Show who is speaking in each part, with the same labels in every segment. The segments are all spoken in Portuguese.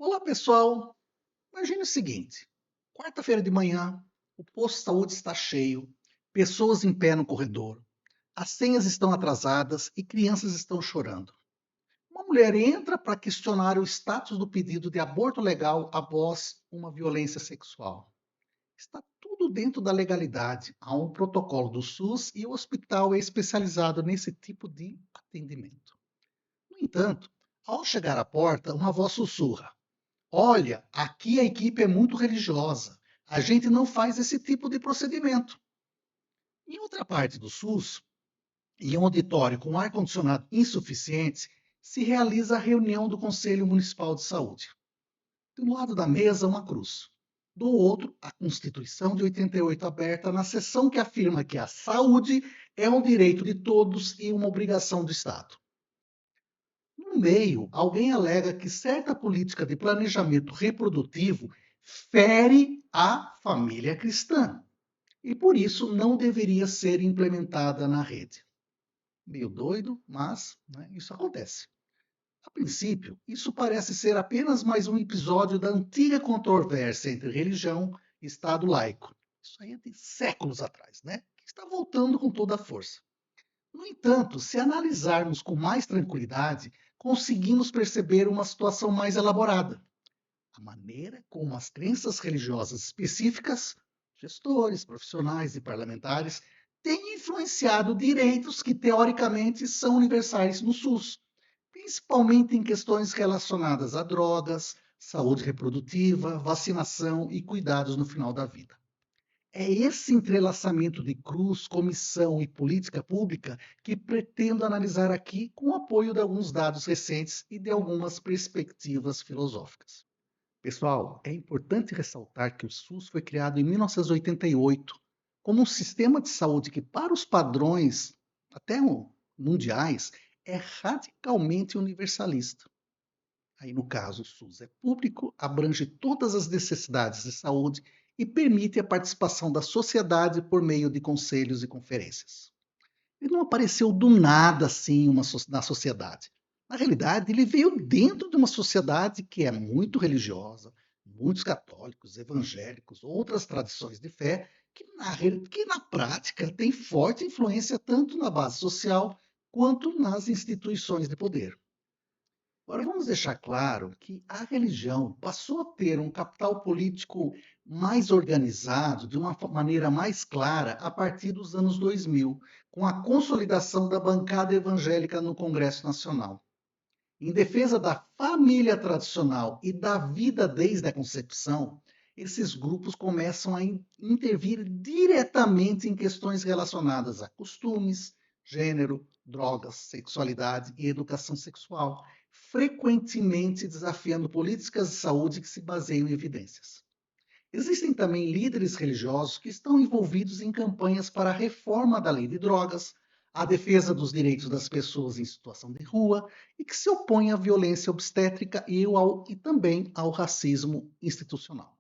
Speaker 1: Olá, pessoal. Imagine o seguinte: quarta-feira de manhã, o posto de saúde está cheio, pessoas em pé no corredor, as senhas estão atrasadas e crianças estão chorando. Uma mulher entra para questionar o status do pedido de aborto legal após uma violência sexual. Está tudo dentro da legalidade, há um protocolo do SUS e o hospital é especializado nesse tipo de atendimento. No entanto, ao chegar à porta, uma voz sussurra: Olha, aqui a equipe é muito religiosa. A gente não faz esse tipo de procedimento. Em outra parte do SUS, em um auditório com ar-condicionado insuficiente, se realiza a reunião do Conselho Municipal de Saúde. Do lado da mesa, uma cruz. Do outro, a Constituição de 88 aberta na seção que afirma que a saúde é um direito de todos e uma obrigação do Estado. No meio, alguém alega que certa política de planejamento reprodutivo fere a família cristã e, por isso, não deveria ser implementada na rede. Meio doido, mas isso acontece. A princípio, isso parece ser apenas mais um episódio da antiga controvérsia entre religião e Estado laico. Isso aí é de séculos atrás, né? Que está voltando com toda a força. No entanto, se analisarmos com mais tranquilidade, conseguimos perceber uma situação mais elaborada. A maneira como as crenças religiosas específicas, gestores, profissionais e parlamentares, têm influenciado direitos que teoricamente são universais no SUS, principalmente em questões relacionadas a drogas, saúde reprodutiva, vacinação e cuidados no final da vida. É esse entrelaçamento de cruz, comissão e política pública que pretendo analisar aqui com o apoio de alguns dados recentes e de algumas perspectivas filosóficas. Pessoal, é importante ressaltar que o SUS foi criado em 1988 como um sistema de saúde que, para os padrões até mundiais, é radicalmente universalista. Aí, no caso, o SUS é público, abrange todas as necessidades de saúde e permite a participação da sociedade por meio de conselhos e conferências. Ele não apareceu do nada assim na sociedade. Na realidade, ele veio dentro de uma sociedade que é muito religiosa, muitos católicos, evangélicos, outras tradições de fé, que na prática tem forte influência tanto na base social quanto nas instituições de poder. Agora, vamos deixar claro que a religião passou a ter um capital político mais organizado, de uma maneira mais clara, a partir dos anos 2000, com a consolidação da bancada evangélica no Congresso Nacional. Em defesa da família tradicional e da vida desde a concepção, esses grupos começam a intervir diretamente em questões relacionadas a costumes, gênero, drogas, sexualidade e educação sexual, frequentemente desafiando políticas de saúde que se baseiam em evidências. Existem também líderes religiosos que estão envolvidos em campanhas para a reforma da lei de drogas, a defesa dos direitos das pessoas em situação de rua e que se opõem à violência obstétrica e também ao racismo institucional.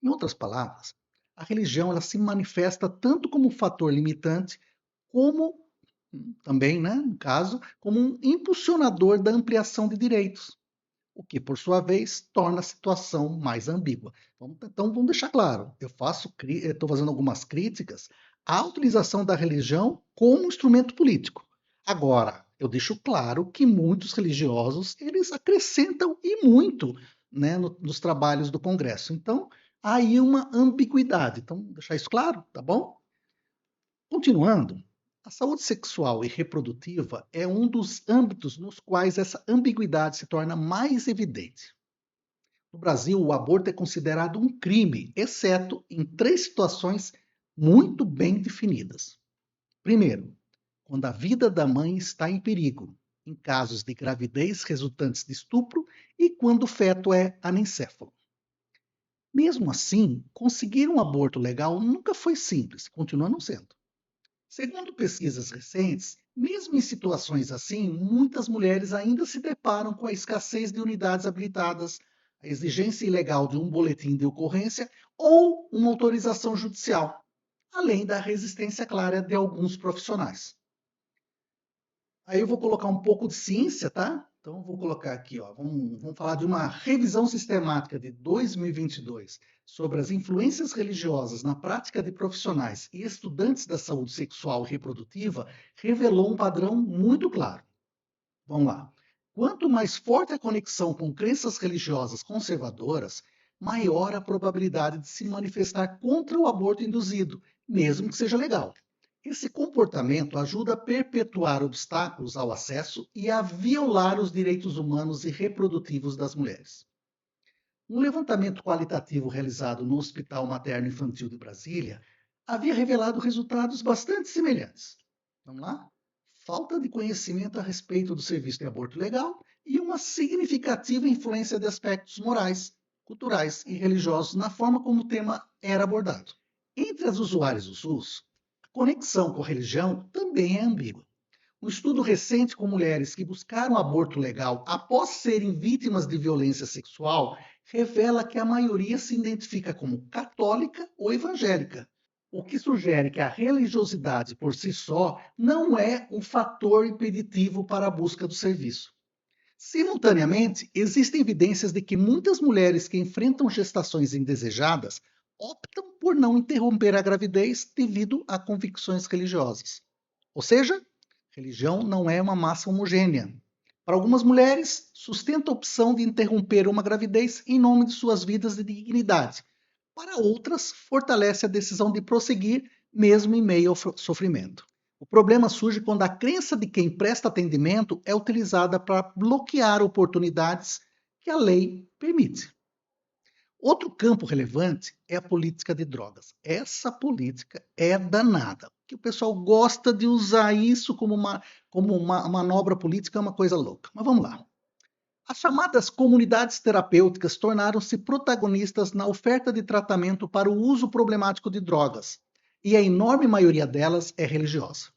Speaker 1: Em outras palavras, a religião ela se manifesta tanto como um fator limitante, como também, no caso, como um impulsionador da ampliação de direitos, o que, por sua vez, torna a situação mais ambígua. Então, vamos deixar claro, eu estou fazendo algumas críticas à utilização da religião como instrumento político. Agora, eu deixo claro que muitos religiosos, eles acrescentam e muito, nos trabalhos do Congresso. Então, há aí uma ambiguidade. Então, deixar isso claro, tá bom? Continuando, a saúde sexual e reprodutiva é um dos âmbitos nos quais essa ambiguidade se torna mais evidente. No Brasil, o aborto é considerado um crime, exceto em três situações muito bem definidas. Primeiro, quando a vida da mãe está em perigo, em casos de gravidez resultantes de estupro e quando o feto é anencéfalo. Mesmo assim, conseguir um aborto legal nunca foi simples, continua não sendo. Segundo pesquisas recentes, mesmo em situações assim, muitas mulheres ainda se deparam com a escassez de unidades habilitadas, a exigência ilegal de um boletim de ocorrência ou uma autorização judicial, além da resistência clara de alguns profissionais. Aí eu vou colocar um pouco de ciência, tá? Então, vou colocar aqui, ó, vamos falar de uma revisão sistemática de 2022 sobre as influências religiosas na prática de profissionais e estudantes da saúde sexual e reprodutiva, revelou um padrão muito claro. Vamos lá. Quanto mais forte a conexão com crenças religiosas conservadoras, maior a probabilidade de se manifestar contra o aborto induzido, mesmo que seja legal. Esse comportamento ajuda a perpetuar obstáculos ao acesso e a violar os direitos humanos e reprodutivos das mulheres. Um levantamento qualitativo realizado no Hospital Materno Infantil de Brasília havia revelado resultados bastante semelhantes. Vamos lá? Falta de conhecimento a respeito do serviço de aborto legal e uma significativa influência de aspectos morais, culturais e religiosos na forma como o tema era abordado. Entre as usuárias do SUS, a conexão com a religião também é ambígua. Um estudo recente com mulheres que buscaram aborto legal após serem vítimas de violência sexual revela que a maioria se identifica como católica ou evangélica, o que sugere que a religiosidade por si só não é um fator impeditivo para a busca do serviço. Simultaneamente, existem evidências de que muitas mulheres que enfrentam gestações indesejadas optam por não interromper a gravidez devido a convicções religiosas. Ou seja, religião não é uma massa homogênea. Para algumas mulheres, sustenta a opção de interromper uma gravidez em nome de suas vidas de dignidade. Para outras, fortalece a decisão de prosseguir, mesmo em meio ao sofrimento. O problema surge quando a crença de quem presta atendimento é utilizada para bloquear oportunidades que a lei permite. Outro campo relevante é a política de drogas. Essa política é danada, que o pessoal gosta de usar isso como uma manobra política, é uma coisa louca. Mas vamos lá. As chamadas comunidades terapêuticas tornaram-se protagonistas na oferta de tratamento para o uso problemático de drogas, e a enorme maioria delas é religiosa.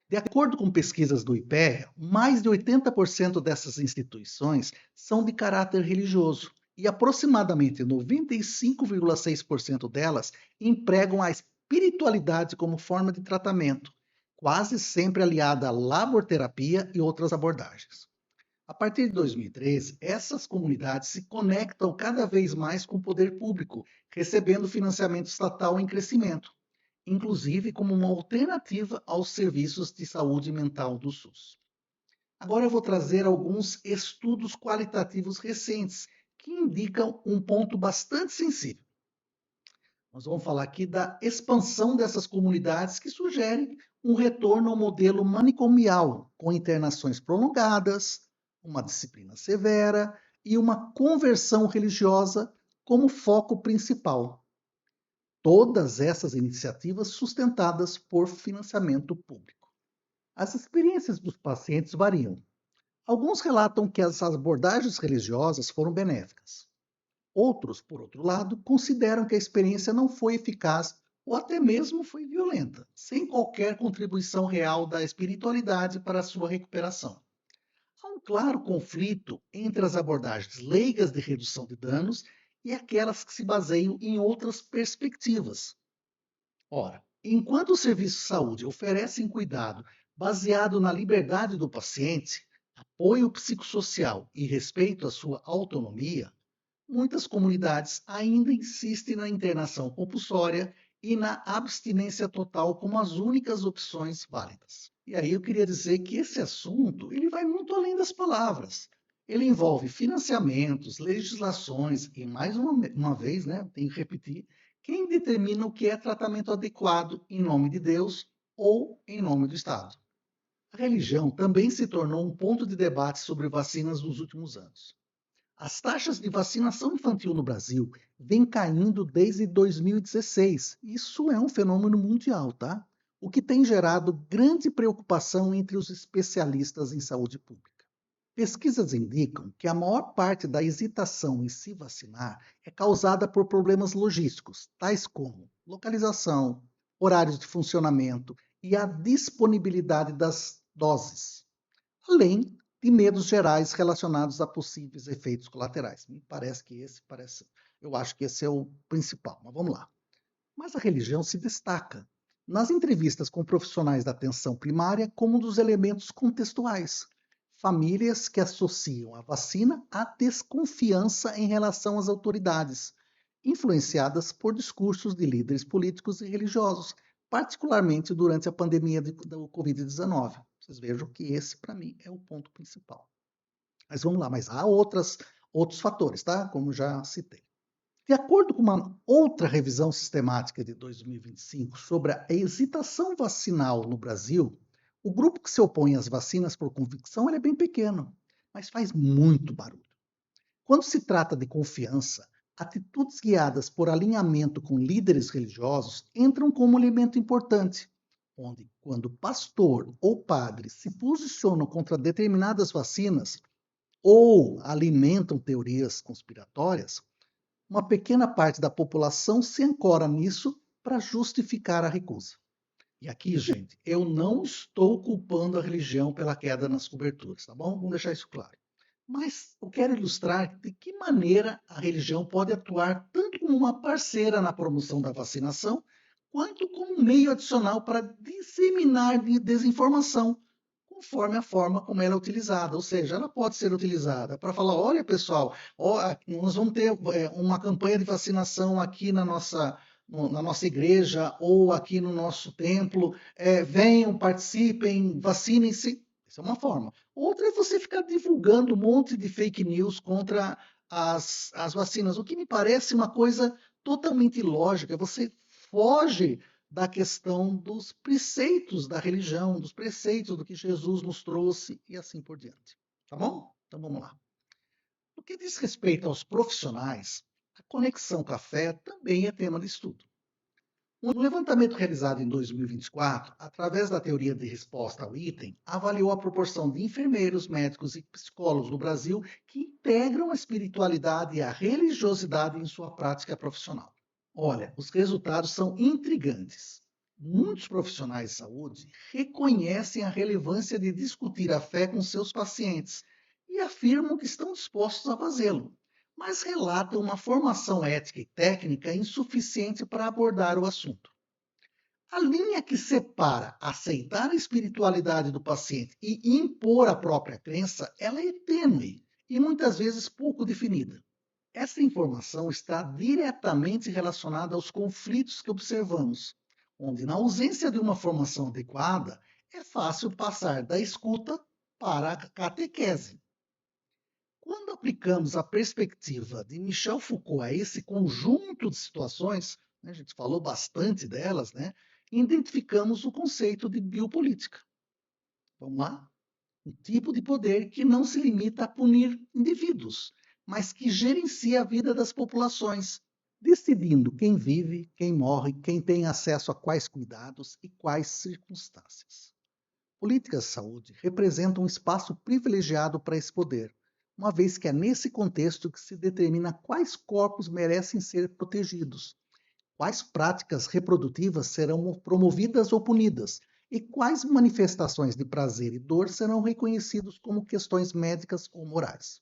Speaker 1: De acordo com pesquisas do IPEA, mais de 80% dessas instituições são de caráter religioso e aproximadamente 95,6% delas empregam a espiritualidade como forma de tratamento, quase sempre aliada à laborterapia e outras abordagens. A partir de 2013, essas comunidades se conectam cada vez mais com o poder público, recebendo financiamento estatal em crescimento, inclusive como uma alternativa aos serviços de saúde mental do SUS. Agora eu vou trazer alguns estudos qualitativos recentes que indicam um ponto bastante sensível. Nós vamos falar aqui da expansão dessas comunidades que sugerem um retorno ao modelo manicomial, com internações prolongadas, uma disciplina severa e uma conversão religiosa como foco principal. Todas essas iniciativas sustentadas por financiamento público. As experiências dos pacientes variam. Alguns relatam que as abordagens religiosas foram benéficas. Outros, por outro lado, consideram que a experiência não foi eficaz ou até mesmo foi violenta, sem qualquer contribuição real da espiritualidade para a sua recuperação. Há um claro conflito entre as abordagens leigas de redução de danos e aquelas que se baseiam em outras perspectivas. Ora, enquanto os serviços de saúde oferecem cuidado baseado na liberdade do paciente, apoio psicossocial e respeito à sua autonomia, muitas comunidades ainda insistem na internação compulsória e na abstinência total como as únicas opções válidas. E aí eu queria dizer que esse assunto ele vai muito além das palavras. Ele envolve financiamentos, legislações e, mais uma vez, né, tenho que repetir, quem determina o que é tratamento adequado em nome de Deus ou em nome do Estado. A religião também se tornou um ponto de debate sobre vacinas nos últimos anos. As taxas de vacinação infantil no Brasil vêm caindo desde 2016. Isso é um fenômeno mundial, tá? O que tem gerado grande preocupação entre os especialistas em saúde pública. Pesquisas indicam que a maior parte da hesitação em se vacinar é causada por problemas logísticos, tais como localização, horários de funcionamento e a disponibilidade das doses, além de medos gerais relacionados a possíveis efeitos colaterais. Eu acho que esse é o principal, mas vamos lá. Mas a religião se destaca nas entrevistas com profissionais da atenção primária como um dos elementos contextuais. famílias que associam a vacina à desconfiança em relação às autoridades, influenciadas por discursos de líderes políticos e religiosos, particularmente durante a pandemia do Covid-19. Vocês vejam que esse, para mim, é o ponto principal. Mas vamos lá, mas há outros fatores, tá? Como já citei. De acordo com uma outra revisão sistemática de 2025 sobre a hesitação vacinal no Brasil, o grupo que se opõe às vacinas por convicção é bem pequeno, mas faz muito barulho. Quando se trata de confiança, atitudes guiadas por alinhamento com líderes religiosos entram como elemento importante, onde, quando pastor ou padre se posicionam contra determinadas vacinas ou alimentam teorias conspiratórias, uma pequena parte da população se ancora nisso para justificar a recusa. E aqui, gente, eu não estou culpando a religião pela queda nas coberturas, tá bom? Vamos deixar isso claro. Mas eu quero ilustrar de que maneira a religião pode atuar tanto como uma parceira na promoção da vacinação, quanto como um meio adicional para disseminar desinformação, conforme a forma como ela é utilizada. Ou seja, ela pode ser utilizada para falar: olha, pessoal, nós vamos ter uma campanha de vacinação aqui na nossa igreja ou aqui no nosso templo, venham, participem, vacinem-se. Essa é uma forma. Outra é você ficar divulgando um monte de fake news contra as vacinas, o que me parece uma coisa totalmente ilógica. Você foge da questão dos preceitos da religião, dos preceitos do que Jesus nos trouxe e assim por diante. Tá bom? Então vamos lá. No que diz respeito aos profissionais, a conexão café também é tema de estudo. Um levantamento realizado em 2024, através da teoria de resposta ao item, avaliou a proporção de enfermeiros, médicos e psicólogos no Brasil que integram a espiritualidade e a religiosidade em sua prática profissional. Olha, os resultados são intrigantes. Muitos profissionais de saúde reconhecem a relevância de discutir a fé com seus pacientes e afirmam que estão dispostos a fazê-lo, mas relatam uma formação ética e técnica insuficiente para abordar o assunto. A linha que separa aceitar a espiritualidade do paciente e impor a própria crença, ela é tênue e muitas vezes pouco definida. Essa informação está diretamente relacionada aos conflitos que observamos, onde, na ausência de uma formação adequada, é fácil passar da escuta para a catequese. Quando aplicamos a perspectiva de Michel Foucault a esse conjunto de situações, né, a gente falou bastante delas, né, identificamos o conceito de biopolítica. Vamos lá? Um tipo de poder que não se limita a punir indivíduos, mas que gerencia a vida das populações, decidindo quem vive, quem morre, quem tem acesso a quais cuidados e quais circunstâncias. Políticas de saúde representam um espaço privilegiado para esse poder, uma vez que é nesse contexto que se determina quais corpos merecem ser protegidos, quais práticas reprodutivas serão promovidas ou punidas, e quais manifestações de prazer e dor serão reconhecidos como questões médicas ou morais.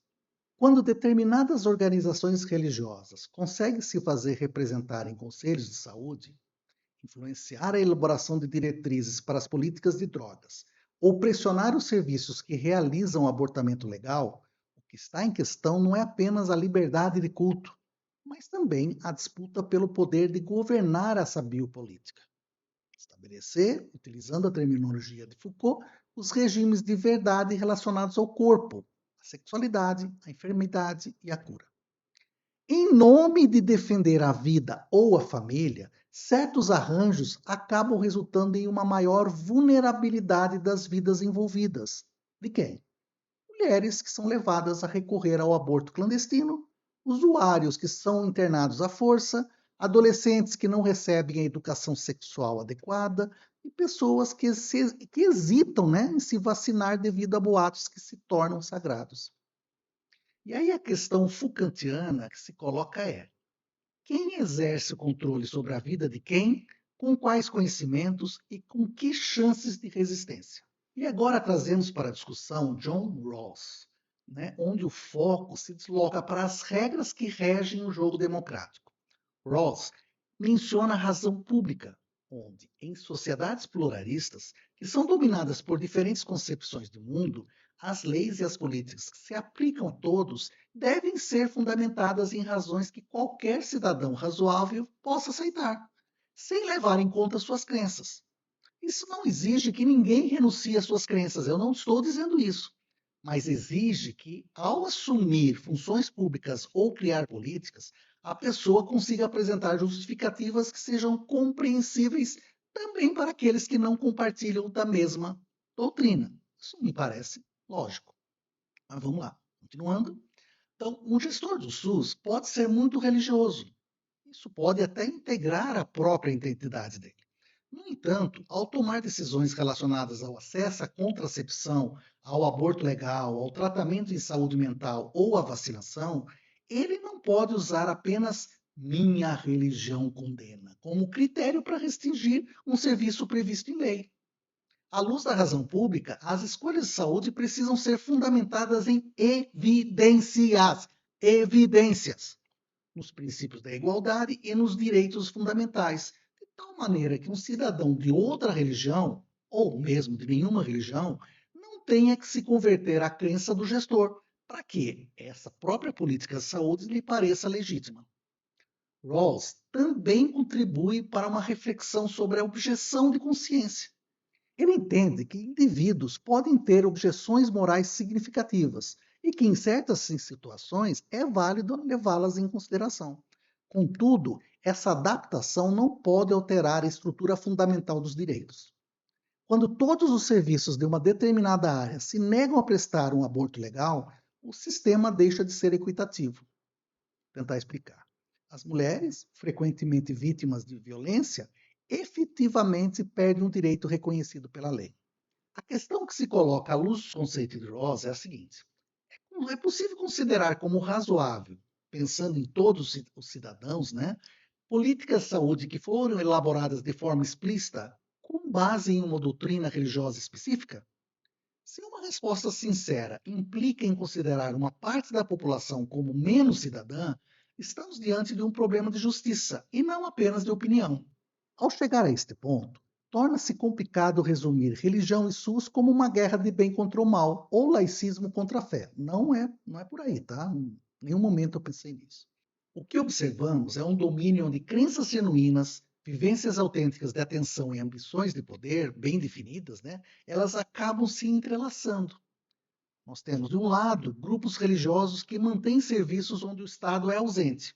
Speaker 1: Quando determinadas organizações religiosas conseguem se fazer representar em conselhos de saúde, influenciar a elaboração de diretrizes para as políticas de drogas, ou pressionar os serviços que realizam o abortamento legal, o que está em questão não é apenas a liberdade de culto, mas também a disputa pelo poder de governar essa biopolítica. Estabelecer, utilizando a terminologia de Foucault, os regimes de verdade relacionados ao corpo, à sexualidade, à enfermidade e à cura. Em nome de defender a vida ou a família, certos arranjos acabam resultando em uma maior vulnerabilidade das vidas envolvidas. De quem? Mulheres que são levadas a recorrer ao aborto clandestino, usuários que são internados à força, adolescentes que não recebem a educação sexual adequada e pessoas que hesitam, né, em se vacinar devido a boatos que se tornam sagrados. E aí a questão Foucantiana que se coloca é: quem exerce o controle sobre a vida de quem, com quais conhecimentos e com que chances de resistência? E agora trazemos para a discussão John Rawls, né, onde o foco se desloca para as regras que regem o jogo democrático. Rawls menciona a razão pública, onde, em sociedades pluralistas, que são dominadas por diferentes concepções do mundo, As leis e as políticas que se aplicam a todos devem ser fundamentadas em razões que qualquer cidadão razoável possa aceitar, sem levar em conta suas crenças. Isso não exige que ninguém renuncie às suas crenças, eu não estou dizendo isso. Mas exige que, ao assumir funções públicas ou criar políticas, a pessoa consiga apresentar justificativas que sejam compreensíveis também para aqueles que não compartilham da mesma doutrina. Isso me parece lógico. Mas vamos lá, continuando. Então, um gestor do SUS pode ser muito religioso. Isso pode até integrar a própria identidade dele. No entanto, ao tomar decisões relacionadas ao acesso à contracepção, ao aborto legal, ao tratamento em saúde mental ou à vacinação, ele não pode usar apenas minha religião condena como critério para restringir um serviço previsto em lei. À luz da razão pública, as escolhas de saúde precisam ser fundamentadas em evidências, evidências, nos princípios da igualdade e nos direitos fundamentais, de tal maneira que um cidadão de outra religião, ou mesmo de nenhuma religião, não tenha que se converter à crença do gestor, para que essa própria política de saúde lhe pareça legítima. Rawls também contribui para uma reflexão sobre a objeção de consciência. Ele entende que indivíduos podem ter objeções morais significativas e que, em certas situações, é válido levá-las em consideração. Contudo, essa adaptação não pode alterar a estrutura fundamental dos direitos. Quando todos os serviços de uma determinada área se negam a prestar um aborto legal, o sistema deixa de ser equitativo. Vou tentar explicar. As mulheres, frequentemente vítimas de violência, efetivamente perdem um direito reconhecido pela lei. A questão que se coloca à luz do conceito de Rawls é a seguinte: é possível considerar como razoável, pensando em todos os cidadãos, né, políticas de saúde que foram elaboradas de forma explícita com base em uma doutrina religiosa específica? Se uma resposta sincera implica em considerar uma parte da população como menos cidadã, estamos diante de um problema de justiça e não apenas de opinião. Ao chegar a este ponto, torna-se complicado resumir religião e SUS como uma guerra de bem contra o mal ou laicismo contra a fé. Não é por aí, tá? Em nenhum momento eu pensei nisso. O que observamos é um domínio onde crenças genuínas, vivências autênticas de atenção e ambições de poder bem definidas, né, elas acabam se entrelaçando. Nós temos, de um lado, grupos religiosos que mantêm serviços onde o Estado é ausente,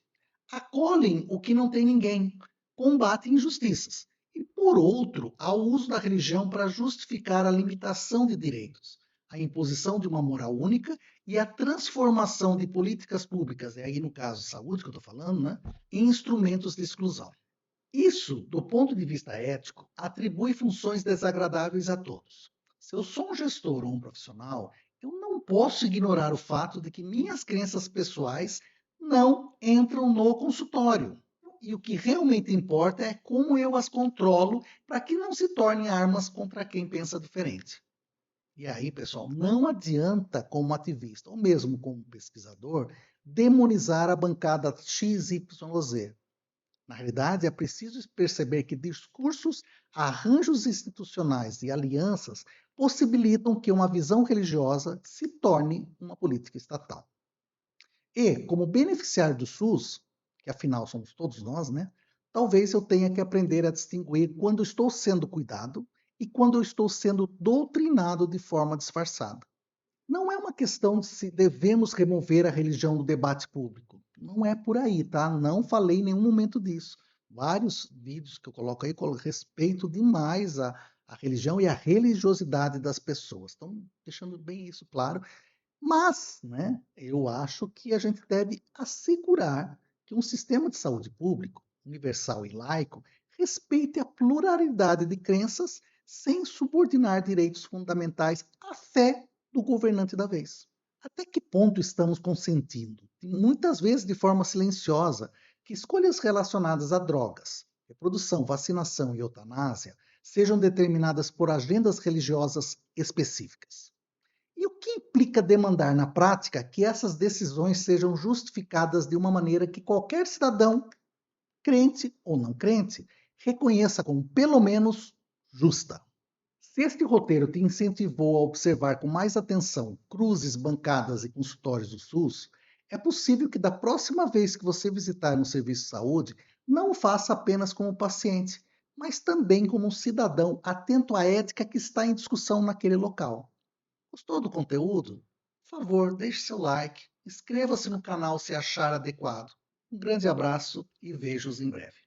Speaker 1: acolhem o que não tem ninguém, combatem injustiças. E, por outro, há o uso da religião para justificar a limitação de direitos, a imposição de uma moral única e a transformação de políticas públicas, e aí no caso saúde que eu estou falando, né, em instrumentos de exclusão. Isso, do ponto de vista ético, atribui funções desagradáveis a todos. Se eu sou um gestor ou um profissional, eu não posso ignorar o fato de que minhas crenças pessoais não entram no consultório. E o que realmente importa é como eu as controlo para que não se tornem armas contra quem pensa diferente. E aí, pessoal, não adianta, como ativista, ou mesmo como pesquisador, demonizar a bancada XYZ. Na realidade, é preciso perceber que discursos, arranjos institucionais e alianças possibilitam que uma visão religiosa se torne uma política estatal. E, como beneficiário do SUS, que afinal somos todos nós, né? Talvez eu tenha que aprender a distinguir quando estou sendo cuidado e quando eu estou sendo doutrinado de forma disfarçada. Não é uma questão de se devemos remover a religião do debate público. Não é por aí, tá? Não falei em nenhum momento disso. Vários vídeos que eu coloco aí respeito demais a religião e a religiosidade das pessoas. Então, deixando bem isso claro. Mas, né, eu acho que a gente deve assegurar que um sistema de saúde público, universal e laico, respeite a pluralidade de crenças sem subordinar direitos fundamentais à fé do governante da vez. Até que ponto estamos consentindo, muitas vezes de forma silenciosa, que escolhas relacionadas a drogas, reprodução, vacinação e eutanásia sejam determinadas por agendas religiosas específicas? E o que implica demandar na prática que essas decisões sejam justificadas de uma maneira que qualquer cidadão, crente ou não crente, reconheça como pelo menos justa? Se este roteiro te incentivou a observar com mais atenção cruzes, bancadas e consultórios do SUS, é possível que da próxima vez que você visitar um serviço de saúde, não o faça apenas como paciente, mas também como um cidadão atento à ética que está em discussão naquele local. Gostou do conteúdo? Por favor, deixe seu like, inscreva-se no canal se achar adequado. Um grande abraço e vejo-os em breve.